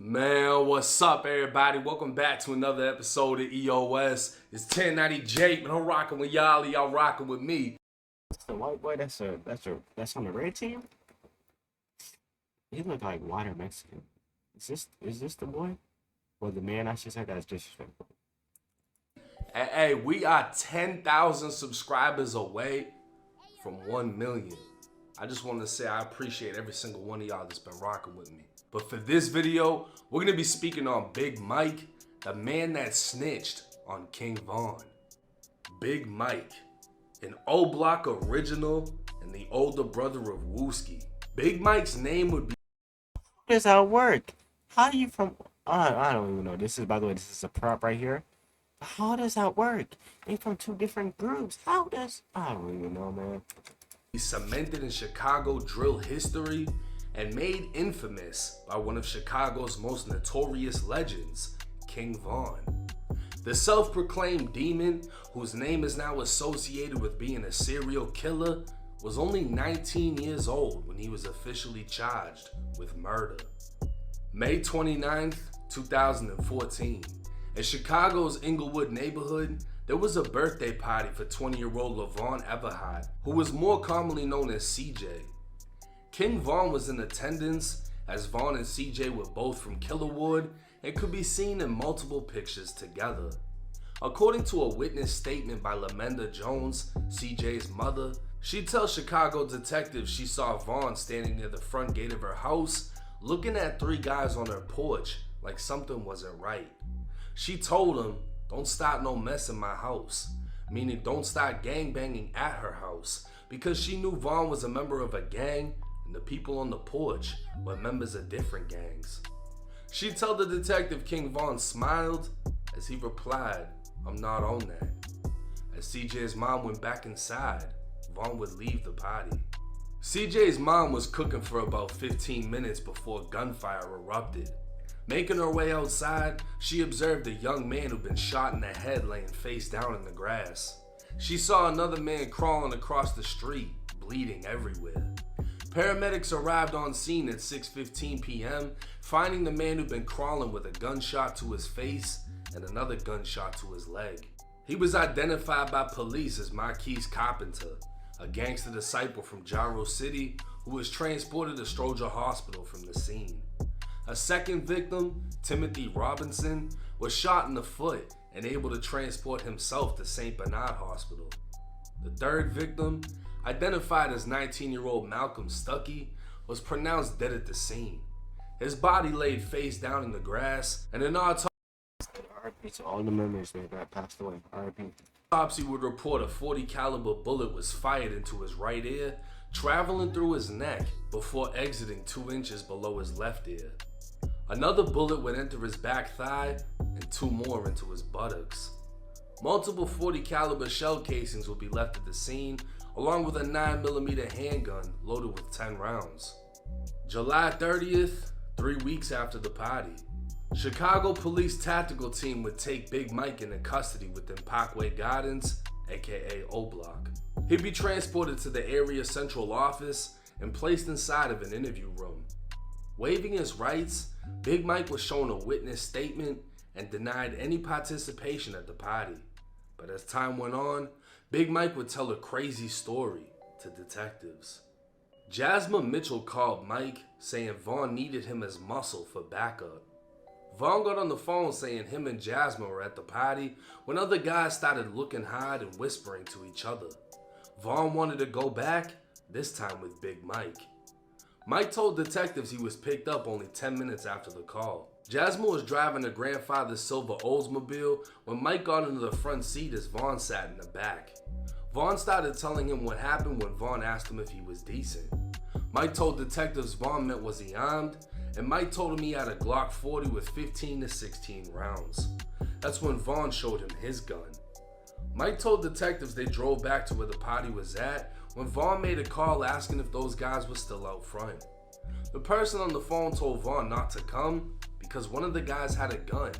Man, what's up, everybody? Welcome back to another episode of EOS. It's 1090 Jake, man. I'm rocking with y'all rocking with me. The white boy that's on the red team? He look like white Mexican. Is this the boy? Or the man, I should say, that's disrespectful. Hey, we are 10,000 subscribers away from 1 million. I just want to say I appreciate every single one of y'all that's been rocking with me. But for this video, we're going to be speaking on Big Mike, the man that snitched on King Von. Big Mike, an O-Block original and the older brother of Wooski. Big Mike's name would be... How does that work? How do you from... I don't even know. By the way, this is a prop right here. How does that work? They from two different groups. I don't even know, man. He's cemented in Chicago drill history and made infamous by one of Chicago's most notorious legends, King Von. The self-proclaimed demon, whose name is now associated with being a serial killer, was only 19 years old when he was officially charged with murder. May 29th, 2014, in Chicago's Inglewood neighborhood, there was a birthday party for 20-year-old LaVon Everhart, who was more commonly known as CJ. King Von was in attendance, as Von and CJ were both from Killerwood and could be seen in multiple pictures together. According to a witness statement by Lamenda Jones, CJ's mother, she tells Chicago detectives she saw Von standing near the front gate of her house, looking at three guys on her porch like something wasn't right. She told him, "Don't start no mess in my house," meaning don't start gangbanging at her house, because she knew Von was a member of a gang and the people on the porch were members of different gangs. She told the detective King Von smiled as he replied, "I'm not on that." As CJ's mom went back inside, Von would leave the party. CJ's mom was cooking for about 15 minutes before gunfire erupted. Making her way outside, she observed a young man who'd been shot in the head laying face down in the grass. She saw another man crawling across the street, bleeding everywhere. Paramedics arrived on scene at 6:15 p.m., finding the man who'd been crawling with a gunshot to his face and another gunshot to his leg. He was identified by police as Marquise Carpenter, a gangster disciple from Jarrow City who was transported to Stroger Hospital from the scene. A second victim, Timothy Robinson, was shot in the foot and able to transport himself to St. Bernard Hospital. The third victim, identified as 19-year-old Malcolm Stuckey, was pronounced dead at the scene. His body laid face down in the grass, and an R.I.P. to all the members that passed away. R.I.P. autopsy would report a .40 caliber bullet was fired into his right ear, traveling through his neck before exiting 2 inches below his left ear. Another bullet would enter his back thigh and 2 more into his buttocks. Multiple .40 caliber shell casings would be left at the scene, along with a 9mm handgun loaded with 10 rounds. July 30th, 3 weeks after the party, Chicago Police Tactical Team would take Big Mike into custody within Parkway Gardens, aka O-Block. He'd be transported to the area central office and placed inside of an interview room. Waiving his rights, Big Mike was shown a witness statement and denied any participation at the party. But as time went on, Big Mike would tell a crazy story to detectives. Jasmine Mitchell called Mike, saying Von needed him as muscle for backup. Von got on the phone saying him and Jasmine were at the party when other guys started looking hard and whispering to each other. Von wanted to go back, this time with Big Mike. Mike told detectives he was picked up only 10 minutes after the call. Jasmine was driving her grandfather's silver Oldsmobile when Mike got into the front seat as Von sat in the back. Von started telling him what happened when Von asked him if he was decent. Mike told detectives Von meant was he armed, and Mike told him he had a Glock 40 with 15 to 16 rounds. That's when Von showed him his gun. Mike told detectives they drove back to where the party was at when Von made a call asking if those guys were still out front. The person on the phone told Von not to come because one of the guys had a gun,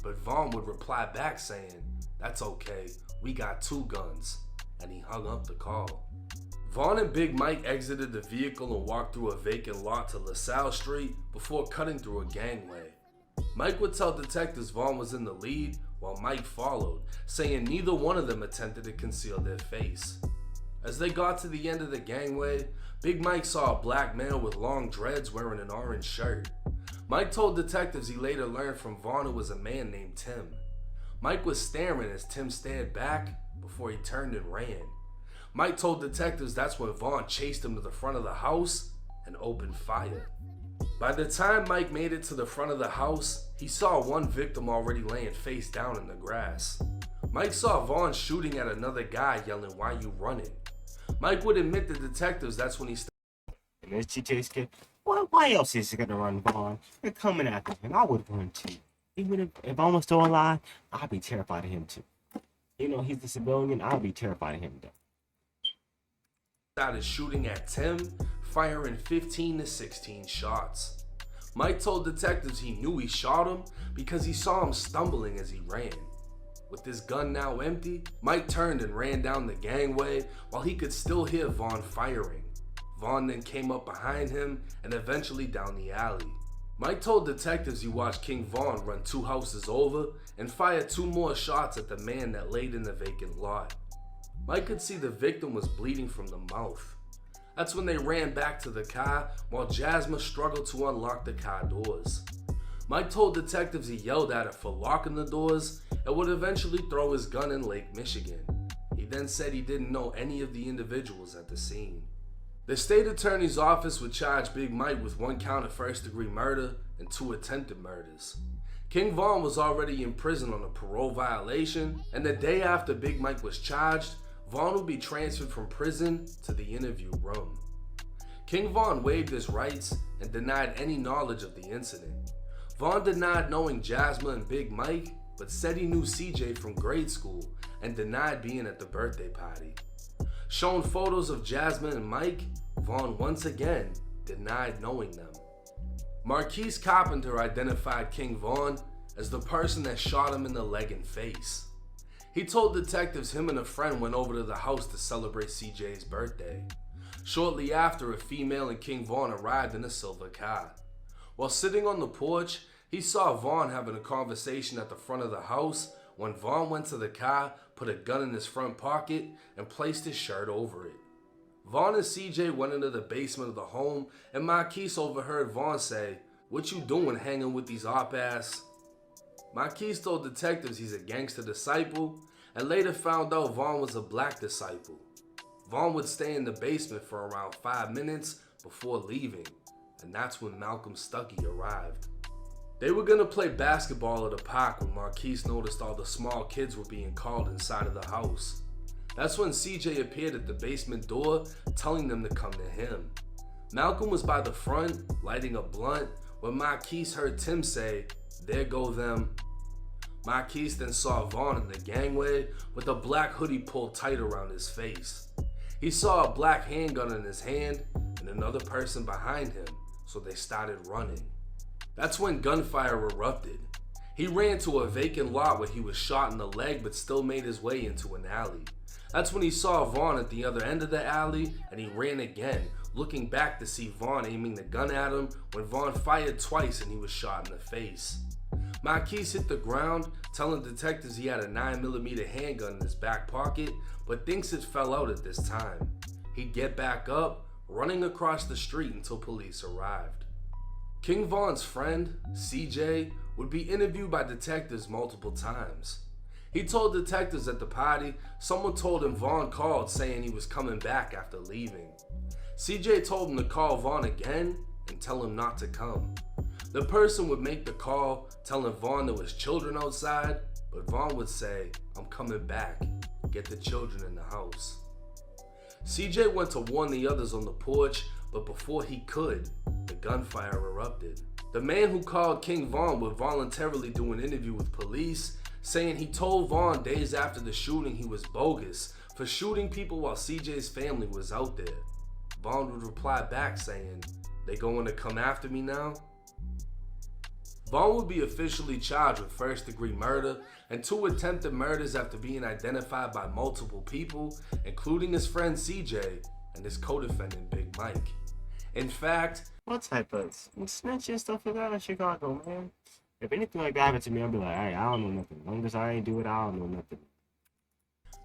but Von would reply back saying, "That's okay, we got 2 guns," and he hung up the call. Von and Big Mike exited the vehicle and walked through a vacant lot to LaSalle Street before cutting through a gangway. Mike would tell detectives Vaughn was in the lead while Mike followed, saying neither one of them attempted to conceal their face. As they got to the end of the gangway, Big Mike saw a black male with long dreads wearing an orange shirt. Mike told detectives he later learned from Vaughn it was a man named Tim. Mike was staring as Tim stared back before he turned and ran. Mike told detectives that's when Vaughn chased him to the front of the house and opened fire. By the time Mike made it to the front of the house, he saw one victim already laying face down in the grass. Mike saw Vaughn shooting at another guy, yelling, "Why you running?" Mike would admit to detectives that's when he And then CJ's kid, why else is he gonna run, Vaughn? They're coming after him. I would run too. Even if Vaughn was still alive, I'd be terrified of him too. You know, he's a civilian, I'd be terrified of him though. started shooting at Tim, firing 15 to 16 shots. Mike told detectives he knew he shot him because he saw him stumbling as he ran. With his gun now empty, Mike turned and ran down the gangway while he could still hear Vaughn firing. Vaughn then came up behind him and eventually down the alley. Mike told detectives he watched King Vaughn run 2 houses over and fire 2 more shots at the man that laid in the vacant lot. Mike could see the victim was bleeding from the mouth. That's when they ran back to the car while Jasmine struggled to unlock the car doors. Mike told detectives he yelled at her for locking the doors and would eventually throw his gun in Lake Michigan. He then said he didn't know any of the individuals at the scene. The state attorney's office would charge Big Mike with 1 count of first-degree murder and 2 attempted murders. King Vaughn was already in prison on a parole violation, and the day after Big Mike was charged, Vaughn would be transferred from prison to the interview room. King Vaughn waived his rights and denied any knowledge of the incident. Vaughn denied knowing Jasmine and Big Mike, but said he knew CJ from grade school and denied being at the birthday party. Shown photos of Jasmine and Mike, Vaughn once again denied knowing them. Marquise Carpenter identified King Vaughn as the person that shot him in the leg and face. He told detectives him and a friend went over to the house to celebrate CJ's birthday. Shortly after, a female and King Vaughn arrived in a silver car. While sitting on the porch, he saw Vaughn having a conversation at the front of the house when Vaughn went to the car, put a gun in his front pocket, and placed his shirt over it. Vaughn and CJ went into the basement of the home, and Marquise overheard Vaughn say, "What you doing hanging with these op-ass?" Marquise told detectives he's a gangster disciple, and later found out Vaughn was a black disciple. Vaughn would stay in the basement for around 5 minutes before leaving, and that's when Malcolm Stuckey arrived. They were gonna play basketball at a park when Marquise noticed all the small kids were being called inside of the house. That's when CJ appeared at the basement door, telling them to come to him. Malcolm was by the front, lighting a blunt, when Marquise heard Tim say, "There go them." Marquise then saw Vaughn in the gangway with a black hoodie pulled tight around his face. He saw a black handgun in his hand and another person behind him, so they started running. That's when gunfire erupted. He ran to a vacant lot where he was shot in the leg but still made his way into an alley. That's when he saw Vaughn at the other end of the alley and he ran again, looking back to see Vaughn aiming the gun at him when Vaughn fired twice and he was shot in the face. Marquise hit the ground, telling detectives he had a 9mm handgun in his back pocket, but thinks it fell out at this time. He'd get back up, running across the street until police arrived. King Vaughn's friend, CJ, would be interviewed by detectives multiple times. He told detectives at the party someone told him Vaughn called saying he was coming back after leaving. CJ told him to call Vaughn again and tell him not to come. The person would make the call, telling Vaughn there was children outside, but Vaughn would say, "I'm coming back. Get the children in the house." CJ went to warn the others on the porch, but before he could, the gunfire erupted. The man who called King Vaughn would voluntarily do an interview with police, saying he told Vaughn days after the shooting he was bogus for shooting people while CJ's family was out there. Vaughn would reply back saying, "They going to come after me now?" Vaughn would be officially charged with first-degree murder and 2 attempted murders after being identified by multiple people, including his friend CJ and his co-defendant Big Mike. In fact, What type of snitching stuff is that in Chicago, man? If anything like that happened to me, I'd be like, hey, I don't know nothing. As long as I ain't do it, I don't know nothing.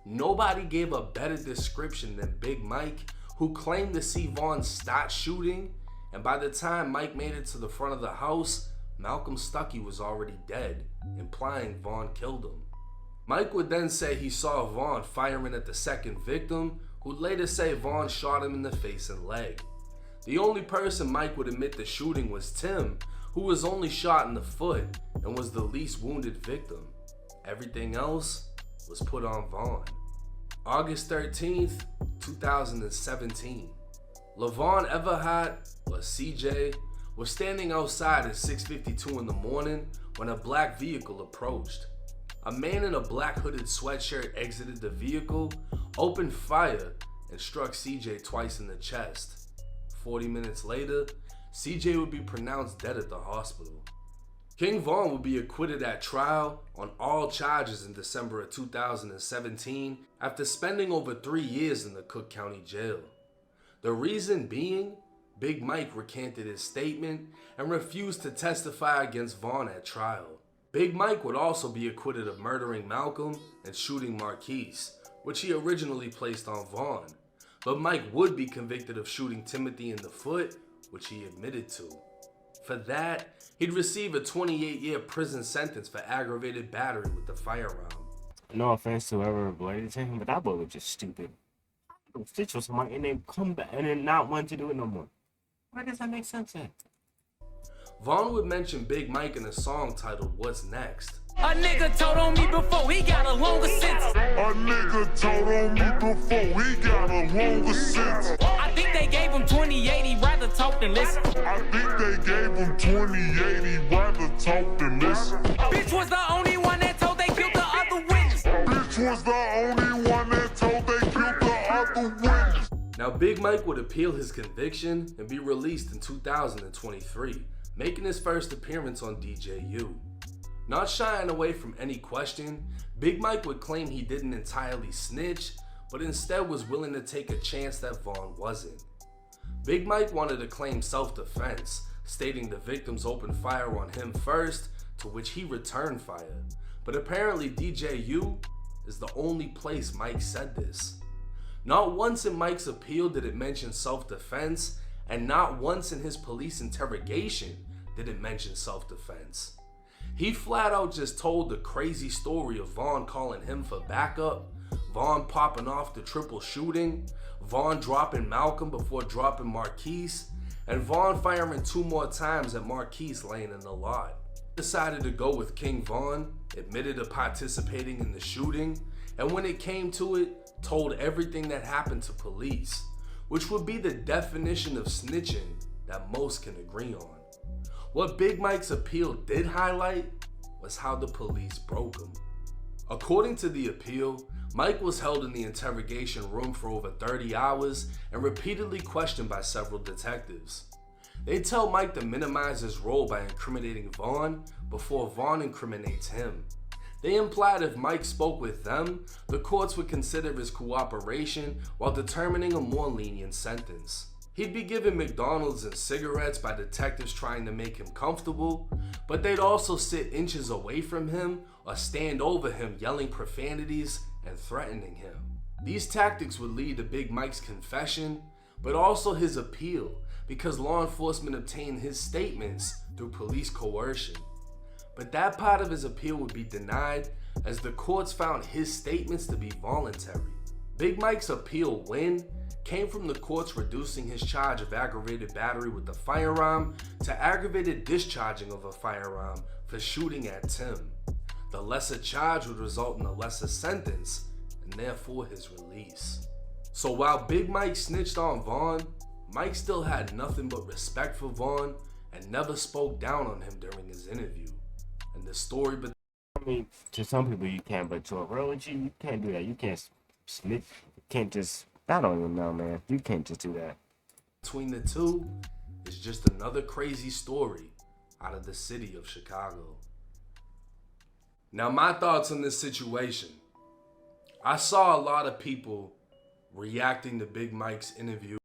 Nobody gave a better description than Big Mike, who claimed to see Vaughn start shooting, and by the time Mike made it to the front of the house, Malcolm Stuckey was already dead, implying Vaughn killed him. Mike would then say he saw Vaughn firing at the second victim, who would later say Vaughn shot him in the face and leg. The only person Mike would admit the shooting was Tim, who was only shot in the foot and was the least wounded victim. Everything else was put on Vaughn. August 13th, 2017. LaVon Everhart, or CJ, was standing outside at 6:52 in the morning when a black vehicle approached. A man in a black hooded sweatshirt exited the vehicle, opened fire, and struck CJ twice in the chest. 40 minutes later, CJ would be pronounced dead at the hospital. King Von would be acquitted at trial on all charges in December of 2017 after spending over 3 years in the Cook County Jail. The reason being, Big Mike recanted his statement and refused to testify against Vaughn at trial. Big Mike would also be acquitted of murdering Malcolm and shooting Marquise, which he originally placed on Vaughn. But Mike would be convicted of shooting Timothy in the foot, which he admitted to. For that, he'd receive a 28-year prison sentence for aggravated battery with the firearm. No offense to whoever related to him, but that boy was just stupid. Stitch with somebody and then come back and then not want to do it no more. Why does that make sense at? Vaughn would mention Big Mike in a song titled What's Next. A nigga told on me before he got a longer sentence. A nigga told on me before he got a longer sentence. I think they gave him 2080, rather talk than listen. I think they gave him 2080, rather talk than listen. Bitch was the only one that told they killed the other witness. Bitch was the only one that told they killed the other witness. Now Big Mike would appeal his conviction and be released in 2023, making his first appearance on DJU. Not shying away from any question, Big Mike would claim he didn't entirely snitch, but instead was willing to take a chance that Vaughn wasn't. Big Mike wanted to claim self-defense, stating the victims opened fire on him first, to which he returned fire. But apparently DJU is the only place Mike said this. Not once in Mike's appeal did it mention self-defense, and not once in his police interrogation did it mention self-defense. He flat out just told the crazy story of Vaughn calling him for backup, Vaughn popping off the triple shooting, Vaughn dropping Malcolm before dropping Marquise, and Vaughn firing 2 more times at Marquise laying in the lot. Decided to go with King Vaughn, admitted to participating in the shooting, and when it came to it, told everything that happened to police, which would be the definition of snitching that most can agree on. What Big Mike's appeal did highlight was how the police broke him. According to the appeal, Mike was held in the interrogation room for over 30 hours and repeatedly questioned by several detectives. They tell Mike to minimize his role by incriminating Vaughn before Vaughn incriminates him. They implied if Mike spoke with them, the courts would consider his cooperation while determining a more lenient sentence. He'd be given McDonald's and cigarettes by detectives trying to make him comfortable, but they'd also sit inches away from him or stand over him yelling profanities and threatening him. These tactics would lead to Big Mike's confession, but also his appeal, because law enforcement obtained his statements through police coercion. But that part of his appeal would be denied as the courts found his statements to be voluntary. Big Mike's appeal win came from the courts reducing his charge of aggravated battery with a firearm to aggravated discharging of a firearm for shooting at Tim. The lesser charge would result in a lesser sentence and therefore his release. So while Big Mike snitched on Vaughn, Mike still had nothing but respect for Vaughn and never spoke down on him during his interview. And the story I mean, to some people you can, but to a real G, you can't do that. You can't snitch. You can't just, I don't even know, man. You can't just do that. between the two is just another crazy story out of the city of Chicago. Now, my thoughts on this situation. I saw a lot of people reacting to Big Mike's interview